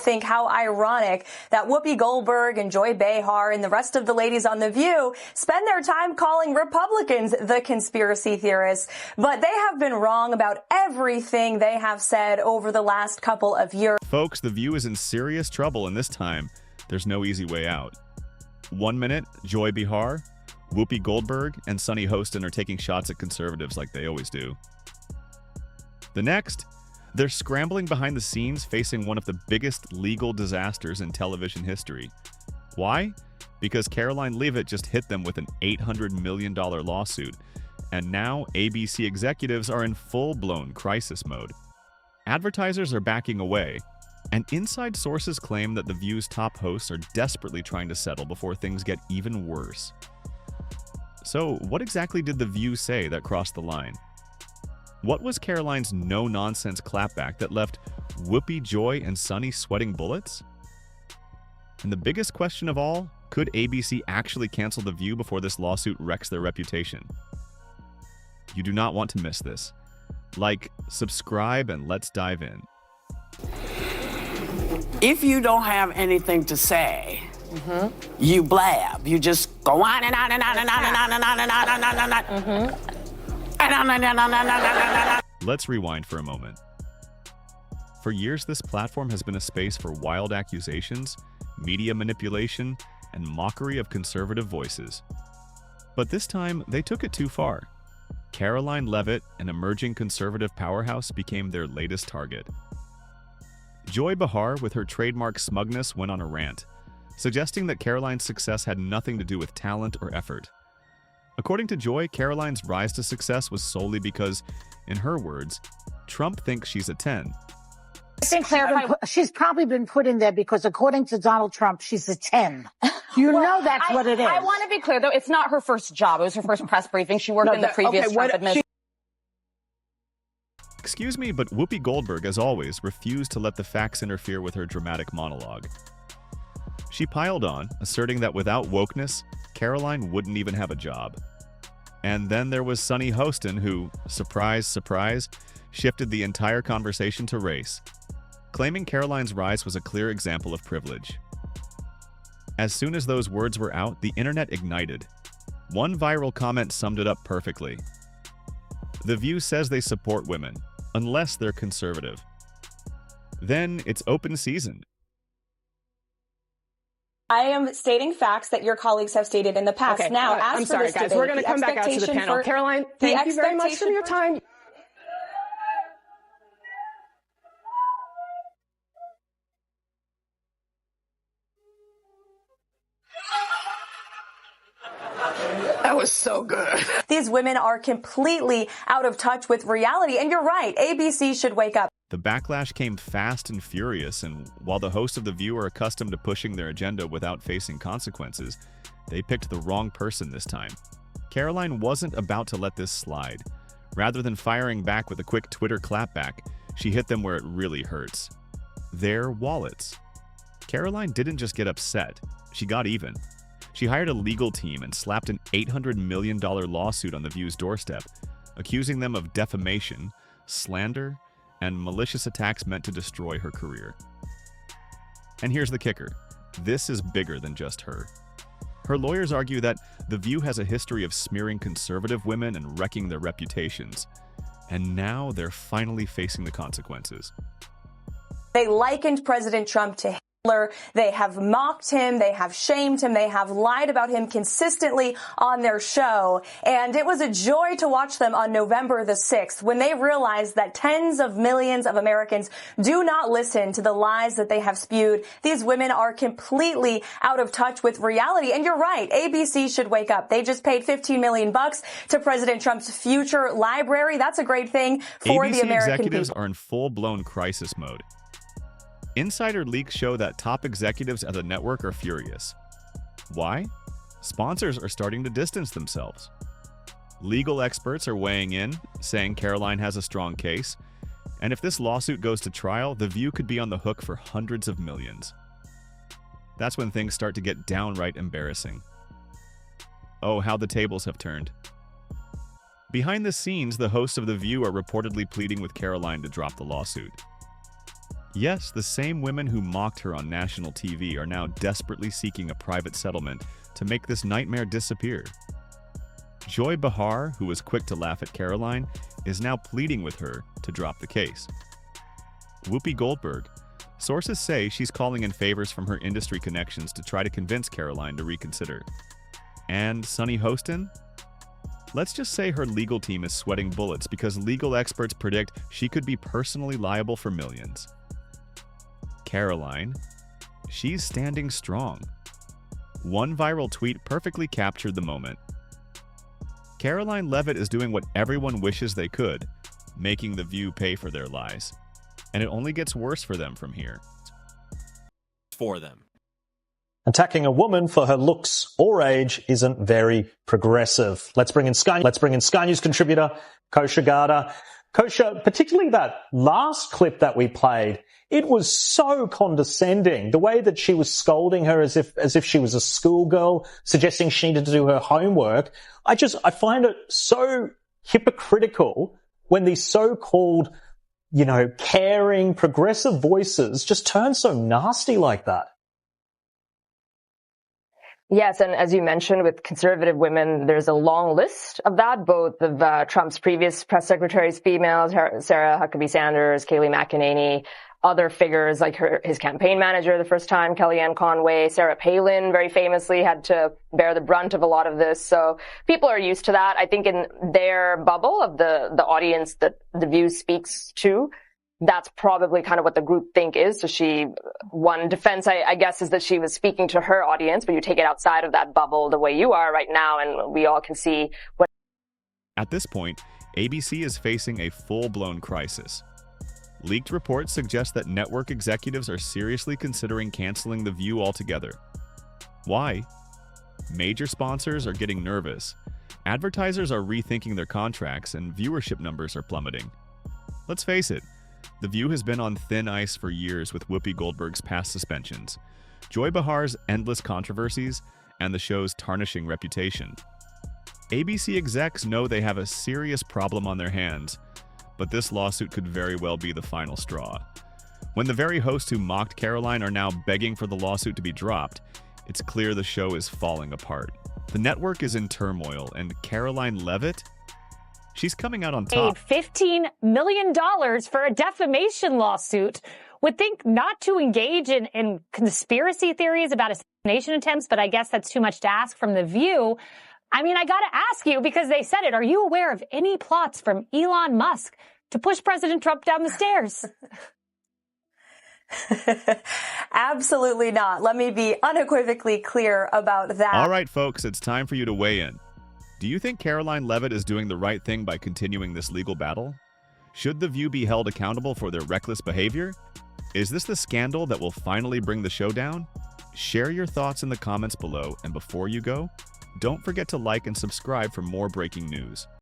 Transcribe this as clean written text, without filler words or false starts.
Think how ironic that Whoopi Goldberg and Joy Behar and the rest of the ladies on The View spend their time calling Republicans the conspiracy theorists. But they have been wrong about everything they have said over the last couple of years. Folks, The View is in serious trouble, and this time, there's no easy way out. 1 minute, Joy Behar, Whoopi Goldberg, and Sunny Hostin are taking shots at conservatives like they always do. The next, they're scrambling behind the scenes, facing one of the biggest legal disasters in television history. Why? Because Karoline Leavitt just hit them with an $800 million lawsuit, and now ABC executives are in full-blown crisis mode. Advertisers are backing away, and inside sources claim that The View's top hosts are desperately trying to settle before things get even worse. So, what exactly did The View say that crossed the line? What was Karoline's no-nonsense clapback that left Whoopi, Joy, and Sunny sweating bullets? And the biggest question of all, could ABC actually cancel The View before this lawsuit wrecks their reputation? You do not want to miss this. Like, subscribe, and let's dive in. If you don't have anything to say, you blab. You just go on and on and on and on and on and on and on and on and on. Let's rewind for a moment. For years, this platform has been a space for wild accusations, media manipulation, and mockery of conservative voices. But this time, they took it too far. Karoline Leavitt, an emerging conservative powerhouse, became their latest target. Joy Behar, with her trademark smugness, went on a rant, suggesting that Karoline's success had nothing to do with talent or effort. According to Joy, Karoline's rise to success was solely because, in her words, Trump thinks she's a 10. I think she's probably been put in there because, according to Donald Trump, she's a 10. You know that's what it is. I want to be clear, though. It's not her first job. It was her first press briefing. She worked in the previous Trump administration. Excuse me, but Whoopi Goldberg, as always, refused to let the facts interfere with her dramatic monologue. She piled on, asserting that without wokeness, Karoline wouldn't even have a job. And then there was Sunny Hostin who, surprise, surprise, shifted the entire conversation to race, claiming Karoline's rise was a clear example of privilege. As soon as those words were out, the internet ignited. One viral comment summed it up perfectly. The View says they support women, unless they're conservative. Then it's open season. I am stating facts that your colleagues have stated in the past. Okay, now, I'm sorry, guys. We're going to come back out to the panel. Karoline, thank you very much for your time. That was so good. These women are completely out of touch with reality. And you're right, ABC should wake up. The backlash came fast and furious, and while the hosts of The View are accustomed to pushing their agenda without facing consequences, they picked the wrong person this time. Karoline wasn't about to let this slide. Rather than firing back with a quick Twitter clapback, she hit them where it really hurts. Their wallets. Karoline didn't just get upset, she got even. She hired a legal team and slapped an $800 million lawsuit on The View's doorstep, accusing them of defamation, slander, and malicious attacks meant to destroy her career. And here's the kicker. This is bigger than just her. Her lawyers argue that The View has a history of smearing conservative women and wrecking their reputations. And now they're finally facing the consequences. They likened President Trump to Hitler. They have mocked him. They have shamed him. They have lied about him consistently on their show. And it was a joy to watch them on November the 6th when they realized that tens of millions of Americans do not listen to the lies that they have spewed. These women are completely out of touch with reality. And you're right. ABC should wake up. They just paid $15 million to President Trump's future library. That's a great thing for ABC the American executives people. are in full-blown crisis mode. Insider leaks show that top executives at the network are furious. Why? Sponsors are starting to distance themselves. Legal experts are weighing in, saying Karoline has a strong case, and if this lawsuit goes to trial, The View could be on the hook for hundreds of millions. That's when things start to get downright embarrassing. Oh, how the tables have turned. Behind the scenes, the hosts of The View are reportedly pleading with Karoline to drop the lawsuit. Yes, the same women who mocked her on national TV are now desperately seeking a private settlement to make this nightmare disappear. Joy Behar, who was quick to laugh at Karoline, is now pleading with her to drop the case. Whoopi Goldberg. Sources say she's calling in favors from her industry connections to try to convince Karoline to reconsider. And Sunny Hostin? Let's just say her legal team is sweating bullets because legal experts predict she could be personally liable for millions. Karoline, she's standing strong. One viral tweet perfectly captured the moment. Karoline Leavitt is doing what everyone wishes they could, making The View pay for their lies. And it only gets worse for them from here. For them. Attacking a woman for her looks or age isn't very progressive. Let's bring in Sky News contributor Kosha Garda. Kosha, particularly that last clip that we played, it was so condescending. The way that she was scolding her as if she was a schoolgirl, suggesting she needed to do her homework. I find it so hypocritical when these so-called, caring, progressive voices just turn so nasty like that. Yes, and as you mentioned, with conservative women, there's a long list of that, both of Trump's previous press secretaries, females, Sarah Huckabee Sanders, Kayleigh McEnany, other figures like his campaign manager the first time, Kellyanne Conway, Sarah Palin very famously had to bear the brunt of a lot of this. So people are used to that. I think in their bubble of the audience that The View speaks to, that's probably kind of what the group think is. So one defense, I guess, is that she was speaking to her audience, but you take it outside of that bubble the way you are right now, and we all can see what. At this point, ABC is facing a full-blown crisis. Leaked reports suggest that network executives are seriously considering canceling The View altogether. Why? Major sponsors are getting nervous. Advertisers are rethinking their contracts, and viewership numbers are plummeting. Let's face it, The View has been on thin ice for years with Whoopi Goldberg's past suspensions, Joy Behar's endless controversies, and the show's tarnishing reputation. ABC execs know they have a serious problem on their hands, but this lawsuit could very well be the final straw. When the very hosts who mocked Karoline are now begging for the lawsuit to be dropped, it's clear the show is falling apart. The network is in turmoil, and Karoline Leavitt? She's coming out on top. Paid $15 million for a defamation lawsuit. Would think not to engage in conspiracy theories about assassination attempts, but I guess that's too much to ask from The View. I mean, I got to ask you, because they said it, are you aware of any plots from Elon Musk to push President Trump down the stairs? Absolutely not. Let me be unequivocally clear about that. All right, folks, it's time for you to weigh in. Do you think Karoline Leavitt is doing the right thing by continuing this legal battle? Should The View be held accountable for their reckless behavior? Is this the scandal that will finally bring the show down? Share your thoughts in the comments below, and before you go, don't forget to like and subscribe for more breaking news.